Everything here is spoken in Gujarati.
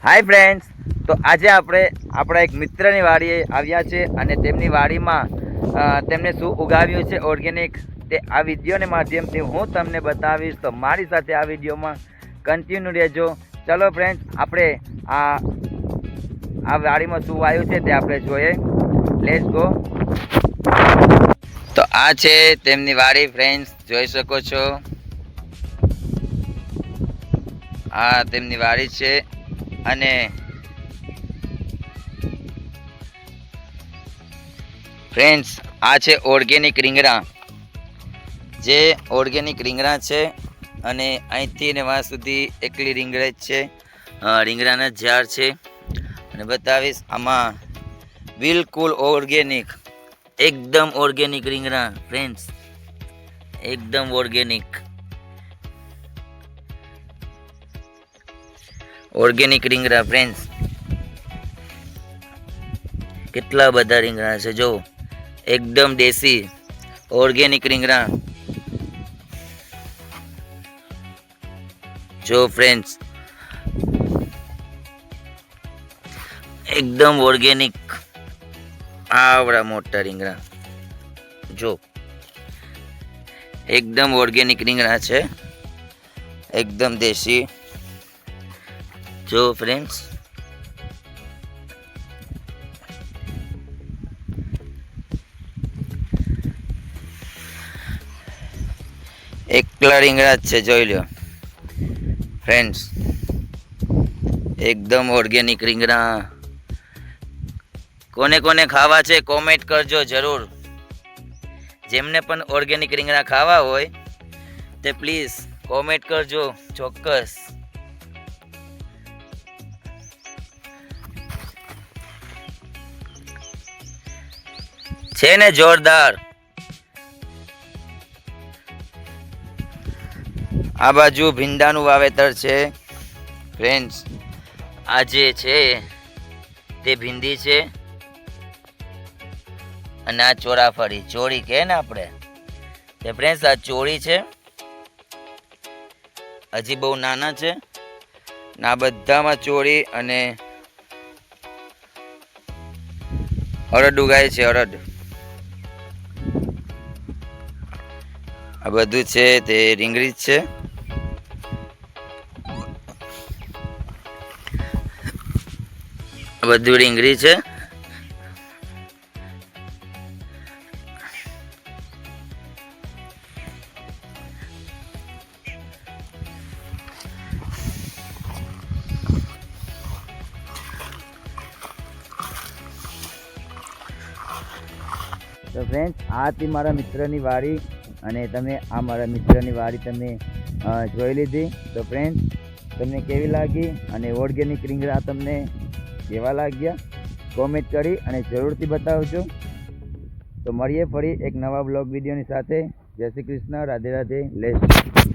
હાય ફ્રેન્ડ્સ, તો આજે આપણે આપણા એક મિત્રની વાડીએ આવ્યા છે અને તેમની વાડીમાં તેમને શું ઉગાવ્યું છે ઓર્ગેનિક તે આ વિડીયોના માધ્યમથી હું તમને બતાવીશ. તો મારી સાથે આ વિડીયોમાં કન્ટિન્યુ રહેજો. ચલો ફ્રેન્ડ્સ, આપણે આ વાડીમાં શું વાવ્યું છે તે આપણે જોઈએ. Let's go. તો આ છે તેમની વાડી ફ્રેન્ડ્સ, જોઈ શકો છો. આ તેમની વાડી છે અને ફ્રેન્ડ્સ આ છે ઓર્ગેનિક રીંગણા. જે ઓર્ગેનિક રીંગણા છે અને અહીંથી ને વાં સુધી એકલી રીંગણા જ છે, રીંગણાના ઝાડ છે અને બતાવીશ. આમાં બિલકુલ ઓર્ગેનિક, એકદમ ઓર્ગેનિક રીંગણા ફ્રેન્ડ્સ, એકદમ ઓર્ગેનિક રીંગણા ફ્રેન્ડ્સ. કેટલા બધા રીંગણા છે જો, એકદમ દેશી ઓર્ગેનિક રીંગણા જો ફ્રેન્ડ્સ, એકદમ ઓર્ગેનિક. આવડા મોટા રીંગણા જો, એકદમ ઓર્ગેનિક રીંગણા છે, એકદમ દેશી જો ફ્રેન્ડ્સ. એકલા રીંગણા જ છે, જોઈ લો ફ્રેન્ડ્સ, એકદમ ઓર્ગેનિક રીંગણા. કોને કોને ખાવા છે કોમેન્ટ કરજો જરૂર. જેમને પણ ઓર્ગેનિક રીંગણા ખાવા હોય તે પ્લીઝ કોમેન્ટ કરજો ચોક્કસ. છે ને જોરદાર. આ બાજુ ભીંડાનું વાવેતર છે ફ્રેન્ડ્સ. આ જે છે તે ભીંડી છે અને આ ચોરાફળી, ચોળી કહે ને આપણે તે ફ્રેન્ડ્સ, આ ચોળી છે. હજી બહુ નાના છે ને આ બધામાં ચોળી અને અડદ ઉગાય છે. અડદ આ બધું છે તે રીંગણી જ છે. બધું રીંગણી છે. તો ફ્રેન્ડ્સ, આ હતી મારા મિત્રની વાડી અને તમે આ મારા મિત્રની વાડી તમે જોઈ લીધી. તો ફ્રેન્ડ્સ, તમને કેવી લાગી અને ઓર્ગેનિક રીંગણા તમને કેવા લાગ્યા કોમેન્ટ કરી અને જરૂરથી બતાવજો. તો મળીએ ફરી એક નવા બ્લોગ વિડીયોની સાથે. જય શ્રી કૃષ્ણ, રાધે રાધે. લેટ્સ